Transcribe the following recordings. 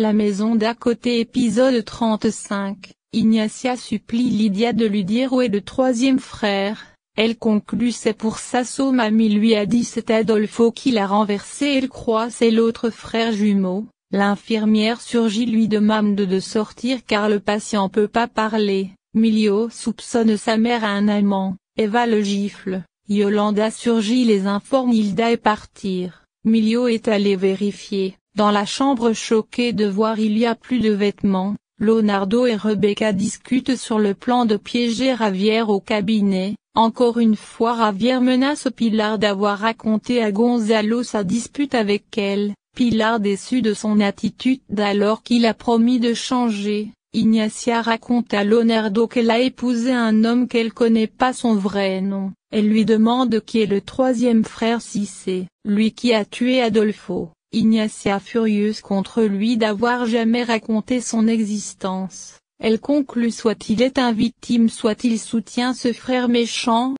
La maison d'à côté épisode 35, Ignacia supplie Lydia de lui dire où est le troisième frère, elle conclut c'est pour ça son mamie lui a dit c'est Adolfo qui l'a renversé elle croit c'est l'autre frère jumeau, l'infirmière surgit lui demande de sortir car le patient peut pas parler, Milio soupçonne sa mère à un amant, Eva le gifle, Yolanda surgit les informe Hilda est partir, Milio est allé vérifier. Dans la chambre choquée de voir il y a plus de vêtements, Leonardo et Rebecca discutent sur le plan de piéger Javier au cabinet, encore une fois Javier menace Pilar d'avoir raconté à Gonzalo sa dispute avec elle, Pilar déçue de son attitude alors qu'il a promis de changer, Ignacia raconte à Leonardo qu'elle a épousé un homme qu'elle connaît pas son vrai nom, elle lui demande qui est le troisième frère si c'est lui qui a tué Adolfo. Ignacia furieuse contre lui d'avoir jamais raconté son existence, elle conclut soit il est un victime soit il soutient ce frère méchant.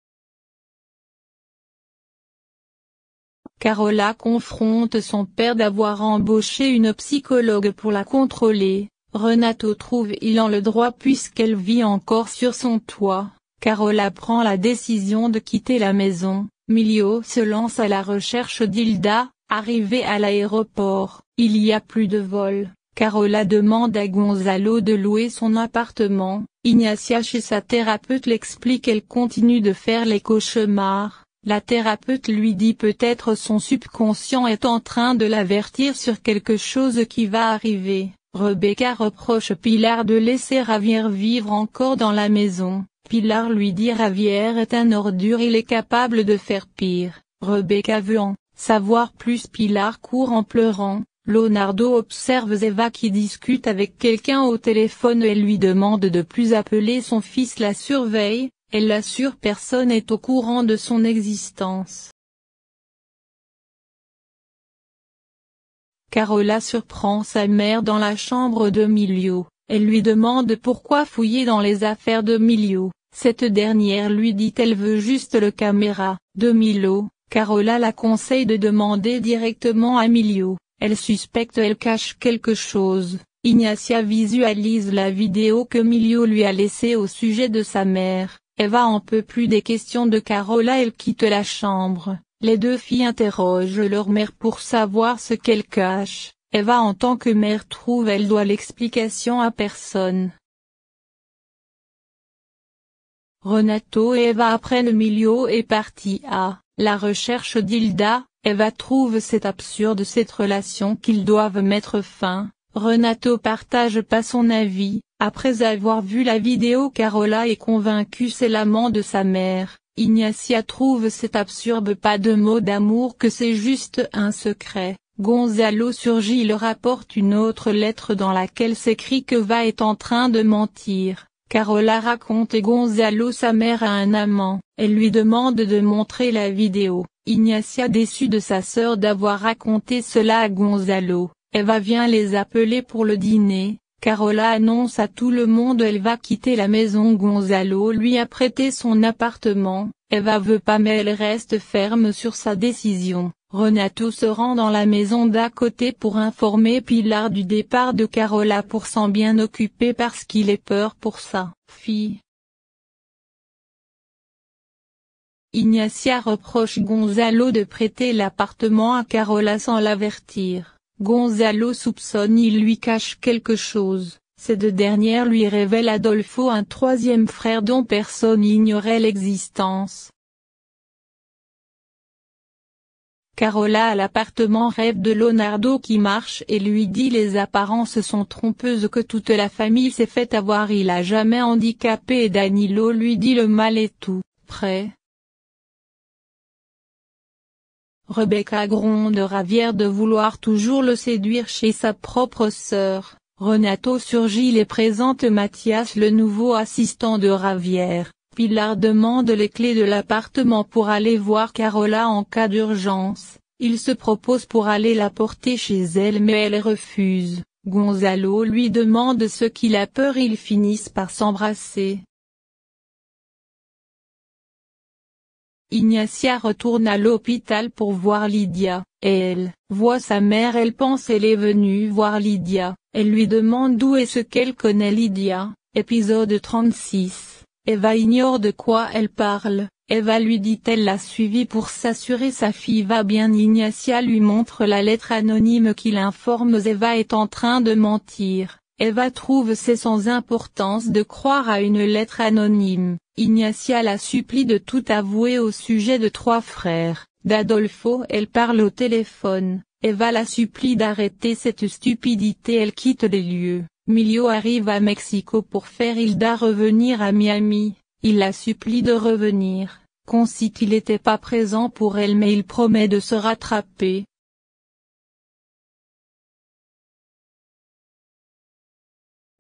Carola confronte son père d'avoir embauché une psychologue pour la contrôler, Renato trouve il en le droit puisqu'elle vit encore sur son toit, Carola prend la décision de quitter la maison, Milio se lance à la recherche d'Hilda. Arrivé à l'aéroport, il y a plus de vol, Carola demande à Gonzalo de louer son appartement, Ignacia chez sa thérapeute l'explique elle continue de faire les cauchemars, la thérapeute lui dit peut-être son subconscient est en train de l'avertir sur quelque chose qui va arriver, Rebecca reproche Pilar de laisser Javier vivre encore dans la maison, Pilar lui dit Javier est un ordure il est capable de faire pire, Rebecca veut en savoir plus Pilar court en pleurant, Leonardo observe Eva qui discute avec quelqu'un au téléphone elle lui demande de plus appeler son fils la surveille, elle l'assure personne est au courant de son existence. Carola surprend sa mère dans la chambre de Milio, elle lui demande pourquoi fouiller dans les affaires de Milio, cette dernière lui dit elle veut juste le caméra de Milo. Carola la conseille de demander directement à Milio, elle suspecte elle cache quelque chose, Ignacia visualise la vidéo que Milio lui a laissée au sujet de sa mère, Eva en peut plus des questions de Carola elle quitte la chambre, les deux filles interrogent leur mère pour savoir ce qu'elle cache, Eva en tant que mère trouve elle doit l'explication à personne. Renato et Eva apprennent Milio est parti à la recherche d'Hilda, Eva trouve c'est absurde cette relation qu'ils doivent mettre fin, Renato partage pas son avis, après avoir vu la vidéo Carola est convaincue c'est l'amant de sa mère, Ignacia trouve c'est absurde pas de mots d'amour que c'est juste un secret, Gonzalo surgit il rapporte une autre lettre dans laquelle s'écrit que Va est en train de mentir. Carola raconte et Gonzalo sa mère a un amant, elle lui demande de montrer la vidéo, Ignacia déçue de sa sœur d'avoir raconté cela à Gonzalo, Eva vient les appeler pour le dîner, Carola annonce à tout le monde elle va quitter la maison Gonzalo lui a prêté son appartement, Eva veut pas mais elle reste ferme sur sa décision. Renato se rend dans la maison d'à côté pour informer Pilar du départ de Carola pour s'en bien occuper parce qu'il ait peur pour sa fille. Ignacia reproche Gonzalo de prêter l'appartement à Carola sans l'avertir. Gonzalo soupçonne il lui cache quelque chose. Ces deux dernières lui révèlent Adolfo un troisième frère dont personne ignorait l'existence. Carola à l'appartement rêve de Leonardo qui marche et lui dit les apparences sont trompeuses que toute la famille s'est fait avoir il a jamais handicapé et Danilo lui dit le mal est tout prêt. Rebecca gronde Javier de vouloir toujours le séduire chez sa propre sœur, Renato surgit et présente Mathias le nouveau assistant de Javier. Pilar demande les clés de l'appartement pour aller voir Carola en cas d'urgence, il se propose pour aller la porter chez elle mais elle refuse, Gonzalo lui demande ce qu'il a peur ils finissent par s'embrasser. Ignacia retourne à l'hôpital pour voir Lydia, et elle voit sa mère. Elle pense elle est venue voir Lydia, elle lui demande d'où est-ce qu'elle connaît Lydia. Épisode 36, Eva ignore de quoi elle parle. Eva lui dit elle l'a suivi pour s'assurer sa fille va bien. Ignacia lui montre la lettre anonyme qui l'informe Eva est en train de mentir. Eva trouve c'est sans importance de croire à une lettre anonyme. Ignacia la supplie de tout avouer au sujet de 3 frères, d'Adolfo. Elle parle au téléphone. Eva la supplie d'arrêter cette stupidité. Elle quitte les lieux. Milio arrive à Mexico pour faire Hilda revenir à Miami. Il la supplie de revenir, conscient qu'il n'était pas présent pour elle mais il promet de se rattraper.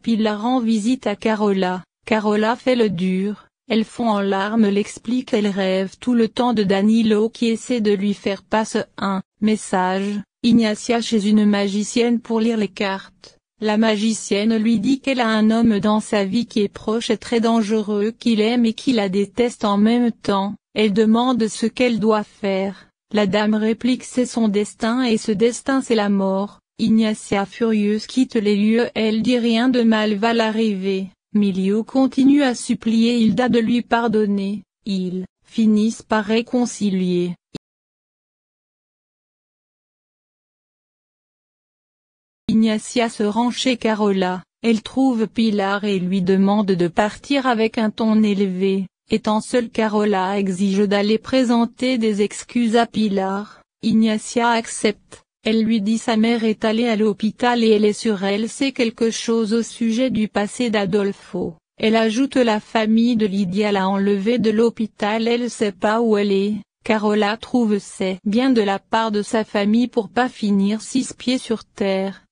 Pilar rend visite à Carola. Carola fait le dur, elle fond en larmes. Elle explique elle rêve tout le temps de Danilo qui essaie de lui faire passer un message. Ignacia chez une magicienne pour lire les cartes. La magicienne lui dit qu'elle a un homme dans sa vie qui est proche et très dangereux, qu'il aime et qui la déteste en même temps. Elle demande ce qu'elle doit faire. La dame réplique c'est son destin et ce destin c'est la mort. Ignacia furieuse quitte les lieux. Elle dit rien de mal va l'arriver. Milio continue à supplier Hilda de lui pardonner. Ils finissent par réconcilier. Ignacia se rend chez Carola, elle trouve Pilar et lui demande de partir avec un ton élevé. Étant seule Carola exige d'aller présenter des excuses à Pilar. Ignacia accepte, elle lui dit sa mère est allée à l'hôpital et elle est sûre elle sait quelque chose au sujet du passé d'Adolfo. Elle ajoute la famille de Lydia l'a enlevée de l'hôpital, elle sait pas où elle est. Carola trouve c'est bien de la part de sa famille pour pas finir 6 pieds sur terre.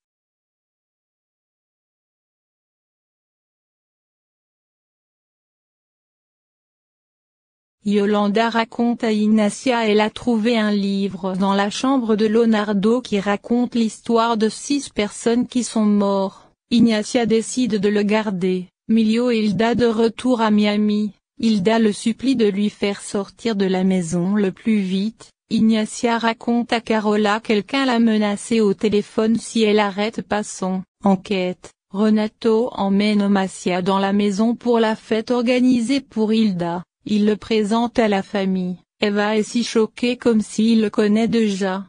Yolanda raconte à Ignacia elle a trouvé un livre dans la chambre de Leonardo qui raconte l'histoire de 6 personnes qui sont mortes. Ignacia décide de le garder. Milio et Hilda de retour à Miami. Hilda le supplie de lui faire sortir de la maison le plus vite. Ignacia raconte à Carola quelqu'un l'a menacée au téléphone si elle arrête pas son enquête. Renato emmène Ignacia dans la maison pour la fête organisée pour Hilda. Il le présente à la famille. Eva est si choquée comme s'il le connaît déjà.